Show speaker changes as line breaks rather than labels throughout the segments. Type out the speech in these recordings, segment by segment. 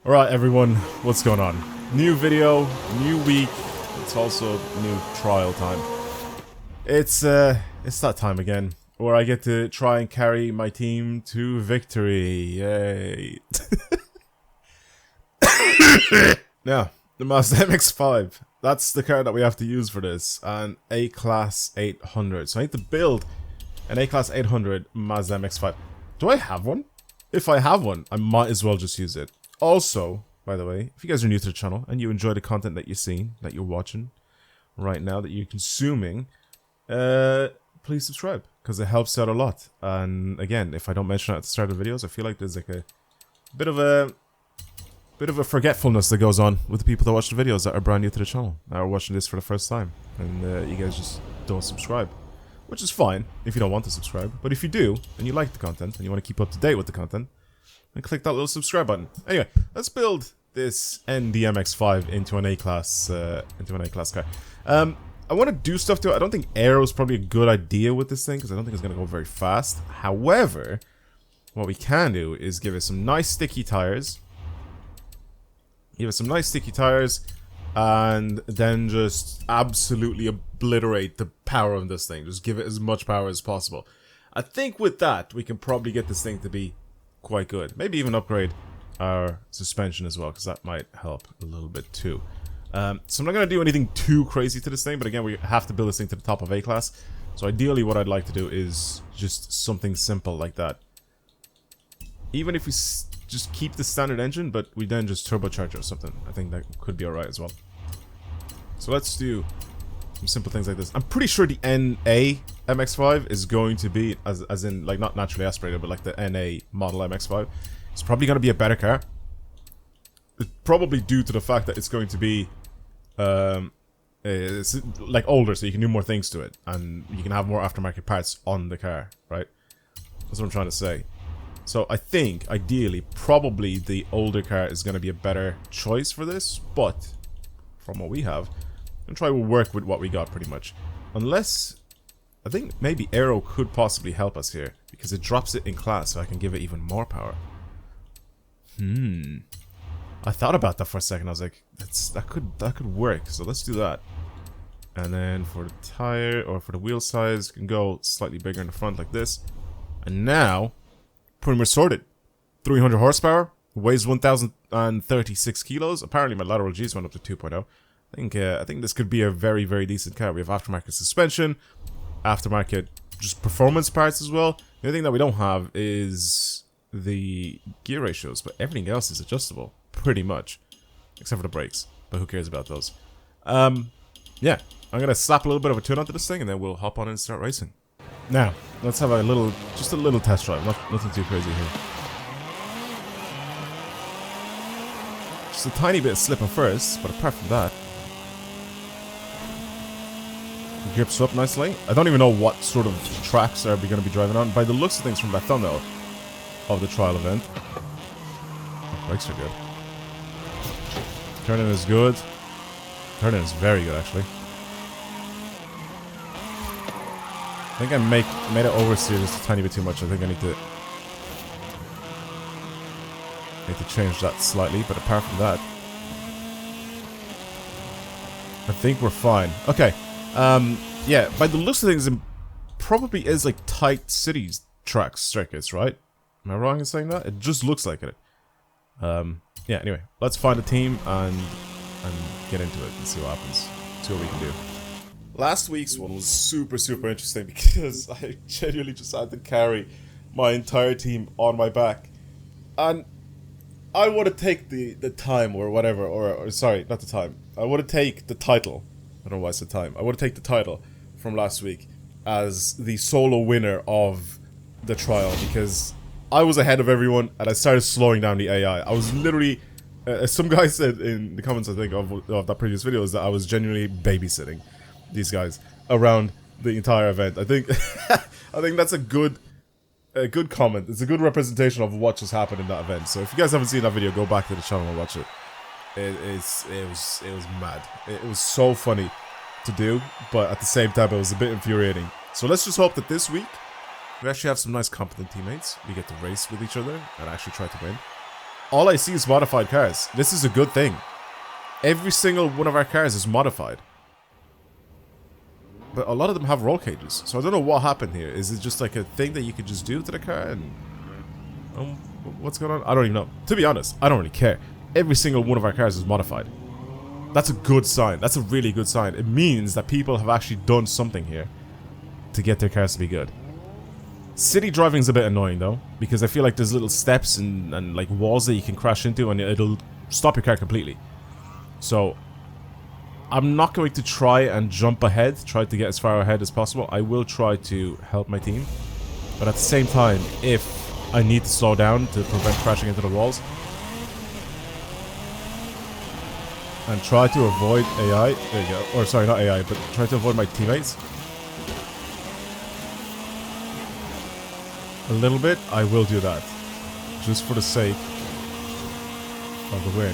Alright everyone, what's going on? New video, new week, it's also new trial time. It's that time again, where I get to try and carry my team to victory, yay. Now, the Mazda MX-5, that's the car that we have to use for this, an A-Class 800. So I need to build an A-Class 800 Mazda MX-5. Do I have one? If I have one, I might as well just use it. Also, by the way, if you guys are new to the channel and you enjoy the content that you're seeing, that you're watching right now, that you're consuming, please subscribe, because it helps out a lot. And again, if I don't mention it at the start of the videos, I feel like there's like a bit of a forgetfulness that goes on with the people that watch the videos that are brand new to the channel, that are watching this for the first time, and you guys just don't subscribe. Which is fine if you don't want to subscribe, but if you do, and you like the content, and you want to keep up to date with the content, then click that little subscribe button. Anyway, let's build this NDMX5 into an A-Class car. I want to do stuff to it. I don't think aero is probably a good idea with this thing, because I don't think it's going to go very fast. However, what we can do is give it some nice sticky tires. And then just absolutely obliterate the power of this thing. Just give it as much power as possible. I think with that, we can probably get this thing to be quite good. Maybe even upgrade our suspension as well, because that might help a little bit too. So I'm not going to do anything too crazy to this thing, but again, we have to build this thing to the top of A-Class. So ideally what I'd like to do is just something simple like that. Even if we just keep the standard engine, but we then just turbocharge it or something. I think that could be alright as well. So let's do some simple things like this. I'm pretty sure the NA MX-5 is going to be, as in, like, not naturally aspirated, but like the NA model MX-5. It's probably going to be a better car. It's probably due to the fact that it's going to be, it's like older, so you can do more things to it. And you can have more aftermarket parts on the car, right? That's what I'm trying to say. So I think, ideally, probably the older car is going to be a better choice for this, but from what we have, I'm going to try to work with what we got pretty much. Unless, I think maybe aero could possibly help us here, because it drops it in class, so I can give it even more power. I thought about that for a second. I was like, that could work, so let's do that. And then for the tire, or for the wheel size, can go slightly bigger in the front like this. And now, pretty much sorted. 300 horsepower, weighs 1,036 kilos. Apparently my lateral G's went up to 2.0. I think this could be a very, very decent car. We have aftermarket suspension, aftermarket just performance parts as well. The only thing that we don't have is the gear ratios, but everything else is adjustable, pretty much. Except for the brakes, but who cares about those? Yeah, I'm gonna slap a little bit of a tune onto this thing, and then we'll hop on and start racing. Now, let's have just a little test drive, nothing too crazy here. Just a tiny bit of slipping first, but apart from that, it grips up nicely. I don't even know what sort of tracks are we going to be driving on. By the looks of things from that thumbnail of the trial event, brakes are good. Turning is good. Turning is very good, actually. I think I made it oversteer just a tiny bit too much. I think I need to change that slightly, but apart from that, I think we're fine. Okay, yeah, by the looks of things, it probably is like tight cities tracks circuits, right? Am I wrong in saying that? It just looks like it. Yeah, anyway, let's find a team and get into it and see what happens. See what we can do. Last week's one was super, super interesting because I genuinely just had to carry my entire team on my back. And I want to take the time or whatever, or sorry, not the time. I want to take the title. I don't know why I said time. I want to take the title from last week as the solo winner of the trial, because I was ahead of everyone and I started slowing down the AI. I was literally, some guy said in the comments, I think, of that previous video, is that I was genuinely babysitting these guys around the entire event. I think I think that's a good comment. It's a good representation of what just happened in that event. So if you guys haven't seen that video, go back to the channel and watch it. It was mad. It was so funny to do, but at the same time it was a bit infuriating. So let's just hope that this week we actually have some nice competent teammates. We get to race with each other and actually try to win. all I see is modified cars. This is a good thing. Every single one of our cars is modified. But a lot of them have roll cages. So I don't know what happened here. Is it just like a thing that you could just do to the car? And what's going on? I don't even know. To be honest, I don't really care. Every single one of our cars is modified. That's a good sign. That's a really good sign. It means that people have actually done something here to get their cars to be good. City driving is a bit annoying though, because I feel like there's little steps and like walls that you can crash into and it'll stop your car completely. So I'm not going to try and jump ahead, try to get as far ahead as possible. I will try to help my team, but at the same time, if I need to slow down to prevent crashing into the walls and try to avoid AI, there you go, or sorry, not AI, but try to avoid my teammates a little bit, I will do that. Just for the sake of the win.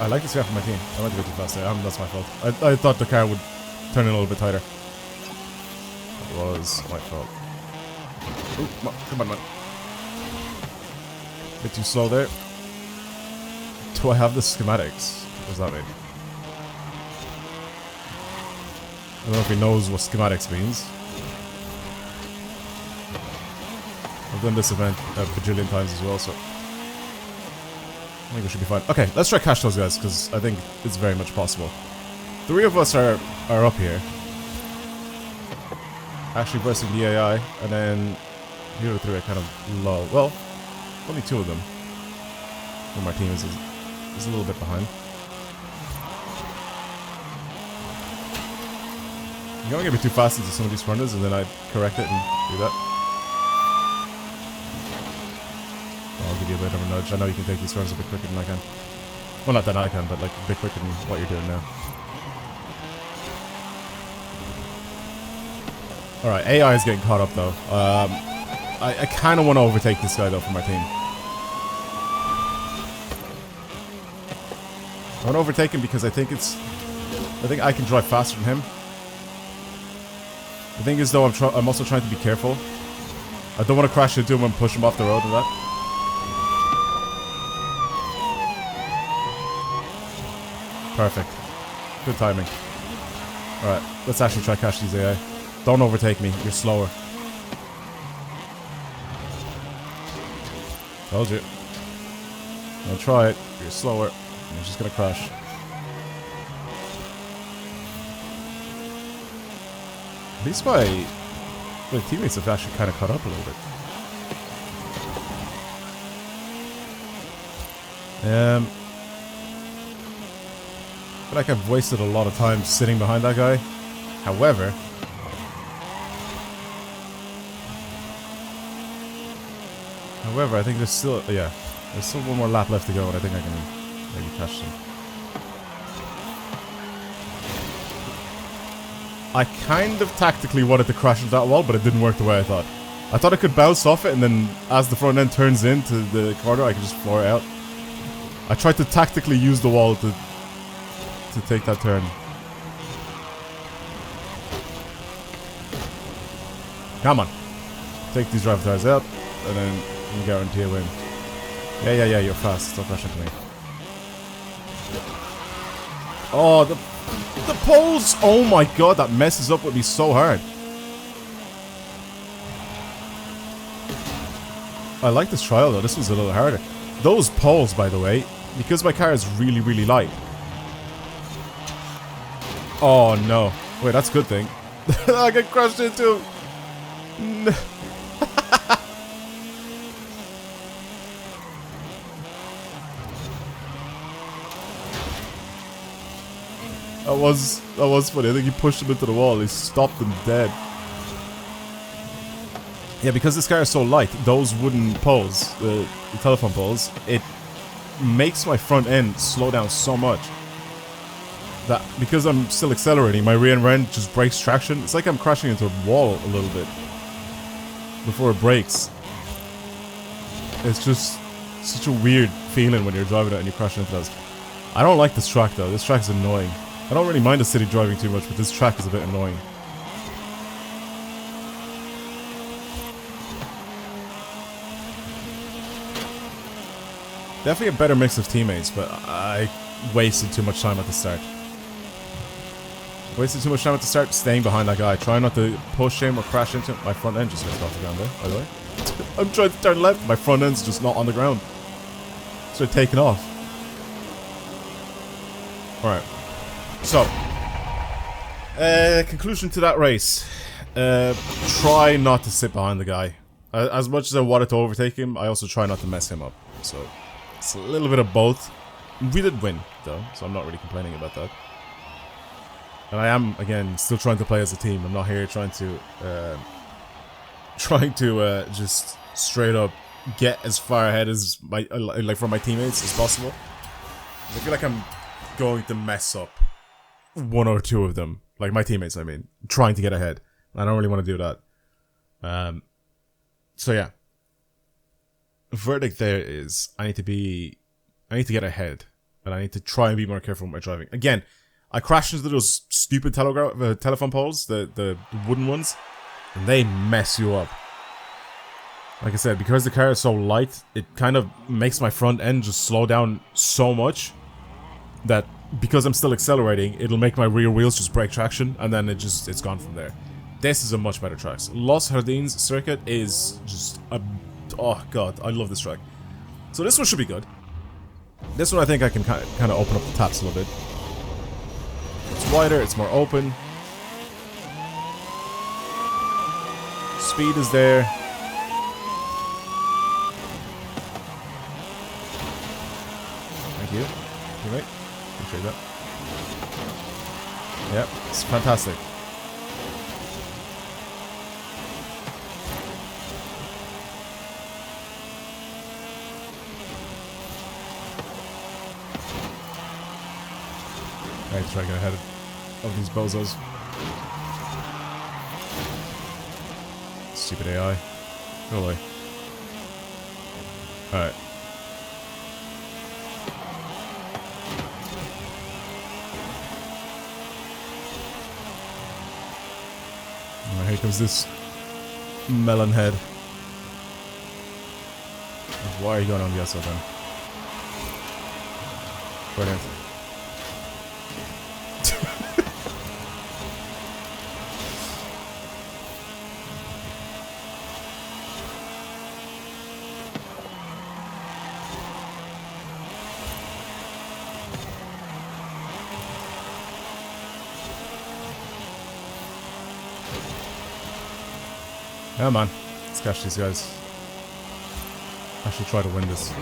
I like this guy for my team. I went a bit too fast there. That's my fault. I thought the car would turn in a little bit tighter. That was my fault. Ooh, come on, man. Bit too slow there. Do I have the schematics? What does that mean? I don't know if he knows what schematics means. I've done this event a bajillion times as well, so I think we should be fine. Okay, let's try catch those guys, because I think it's very much possible. 3 of us are up here. Actually versing the AI, and then the other 3 are kind of low. Well, only 2 of them. And my team is a little bit behind. I'm going to get too fast into some of these corners, and then I correct it and do that. I'll give you a bit of a nudge. I know you can take these corners a bit quicker than I can. Well, not that I can, but like a bit quicker than what you're doing now. Alright, AI is getting caught up though. I kind of want to overtake this guy though for my team. I want to overtake him because I think I can drive faster than him. The thing is though, I'm also trying to be careful. I don't want to crash into him and push him off the road and that. Perfect. Good timing. Alright, let's actually try catch these AI. Don't overtake me, you're slower. Told you. Don't try it, you're slower. You're just gonna crash. At least my teammates have actually kind of caught up a little bit. I feel like I've wasted a lot of time sitting behind that guy. However, I think there's still, yeah, there's still one more lap left to go, and I think I can maybe catch them. I kind of tactically wanted to crash into that wall, but it didn't work the way I thought. I thought I could bounce off it, and then as the front end turns into the corner, I could just floor it out. I tried to tactically use the wall to take that turn. Come on. Take these drive tires out, and then you guarantee a win. Yeah, you're fast. Stop rushing to me. Oh, the poles! Oh my god, that messes up with me so hard. I like this trial though, this was a little harder. Those poles, by the way, because my car is really, really light. Oh no. Wait, that's a good thing. I get crushed into him. No. That was funny. I think he pushed him into the wall. He stopped him dead. Yeah, because this car is so light, those wooden poles, the telephone poles, it makes my front end slow down so much that because I'm still accelerating, my rear end just breaks traction. It's like I'm crashing into a wall a little bit before it breaks. It's just such a weird feeling when you're driving it and you crash into those. I don't like this track though. This track is annoying. I don't really mind the city driving too much, but this track is a bit annoying. Definitely a better mix of teammates, but I wasted too much time at the start. Wasted too much time at the start staying behind that guy. Trying not to push him or crash into him. My front end just gets off the ground there, by the way. I'm trying to turn left. My front end's just not on the ground. So it's taking off. Alright. So. Conclusion to that race. Try not to sit behind the guy. As much as I wanted to overtake him, I also try not to mess him up. So, it's a little bit of both. We did win, though, so I'm not really complaining about that. And I am, again, still trying to play as a team. I'm not here trying to just straight up get as far ahead as my like from my teammates as possible. I feel like I'm going to mess up one or two of them, like my teammates. I mean, trying to get ahead. I don't really want to do that. So yeah, the verdict there is I need to get ahead, and I need to try and be more careful with my driving. Again, I crashed into those stupid telephone poles, the wooden ones, and they mess you up. Like I said, because the car is so light, it kind of makes my front end just slow down so much that because I'm still accelerating, it'll make my rear wheels just break traction, and then it's gone from there. This is a much better track. Los Jardines circuit is just a... Oh god, I love this track. So this one should be good. This one I think I can kind of open up the taps a little bit. It's wider, it's more open. Speed is there. Thank you. You right? Appreciate that. Yep, it's fantastic. I try to get ahead of these bozos. Stupid AI. Go away. Alright. Alright, here comes this melon head. Why are you going on the outside then? Brilliant. Come on, let's catch these guys. Actually try to win this.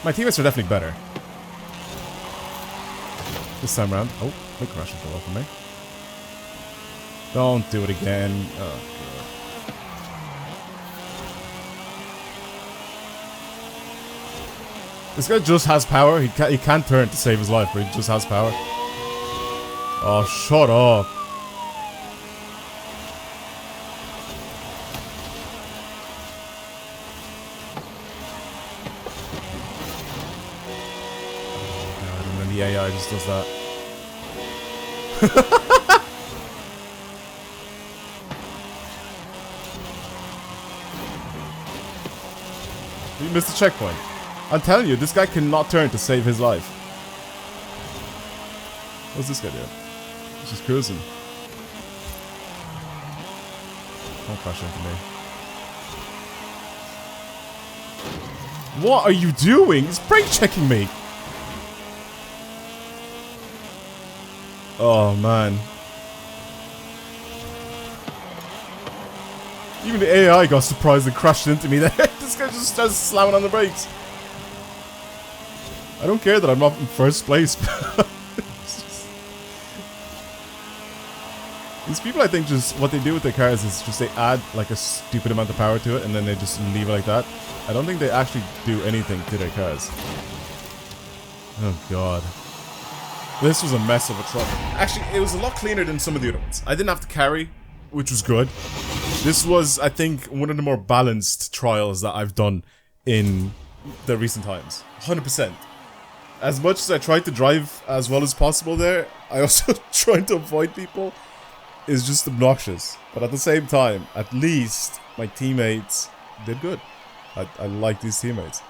My teammates are definitely better. This time around. Oh, my crash fell off of me. Don't do it again. Oh, God. This guy just has power. He can't turn to save his life, but he just has power. Oh, shut up. The AI just does that. You missed the checkpoint. I'm telling you, this guy cannot turn to save his life. What's this guy doing? He's just cruising. Don't crash into me. What are you doing? He's brake checking me. Oh man. Even the AI got surprised and crashed into me there. This guy just starts slamming on the brakes. I don't care that I'm not in first place. These people, I think, just what they do with their cars is just they add like a stupid amount of power to it and then they just leave it like that. I don't think they actually do anything to their cars. Oh god. This was a mess of a truck. Actually, it was a lot cleaner than some of the other ones. I didn't have to carry, which was good. This was, I think, one of the more balanced trials that I've done in the recent times. 100%. As much as I tried to drive as well as possible there, I also tried to avoid people. Is just obnoxious. But at the same time, at least my teammates did good. I like these teammates.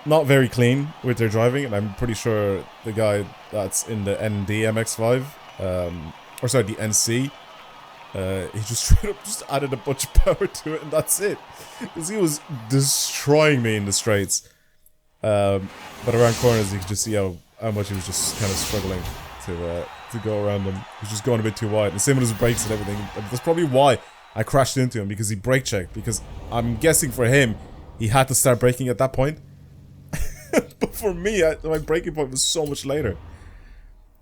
Not very clean with their driving, and I'm pretty sure the guy that's in the ND MX-5, or sorry, the NC, he just straight up just added a bunch of power to it, and that's it. Because he was destroying me in the straights. But around corners, you could just see how much he was just kind of struggling to go around them. He was just going a bit too wide. And same with his brakes and everything. That's probably why I crashed into him, because he brake checked. Because I'm guessing for him, he had to start braking at that point. But for me, my braking point was so much later.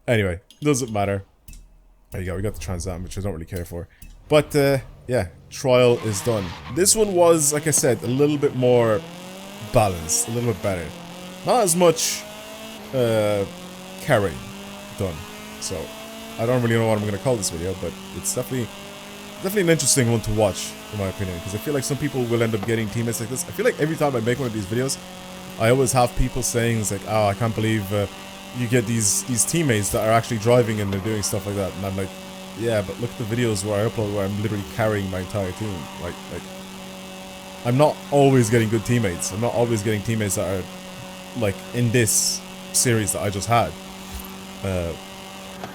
Anyway, doesn't matter. There you go, we got the Trans Am, which I don't really care for. But, yeah, trial is done. This one was, like I said, a little bit more balanced, a little bit better. Not as much carrying done. So, I don't really know what I'm going to call this video, but it's definitely an interesting one to watch, in my opinion. Because I feel like some people will end up getting teammates like this. I feel like every time I make one of these videos, I always have people saying, it's like, oh, I can't believe you get these teammates that are actually driving and they're doing stuff like that. And I'm like, yeah, but look at the videos where I upload where I'm literally carrying my entire team. Like I'm not always getting good teammates. I'm not always getting teammates that are like in this series that I just had that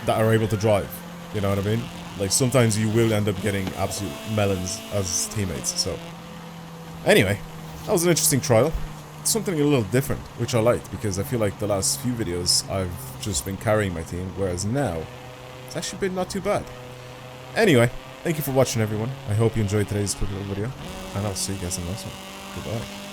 are able to drive. You know what I mean? Like sometimes you will end up getting absolute melons as teammates. So anyway, that was an interesting trial. Something a little different, which I liked, because I feel like the last few videos I've just been carrying my team, whereas now it's actually been not too bad. Anyway, thank you for watching, everyone. I hope you enjoyed today's quick little video, and I'll see you guys in the next one. Goodbye.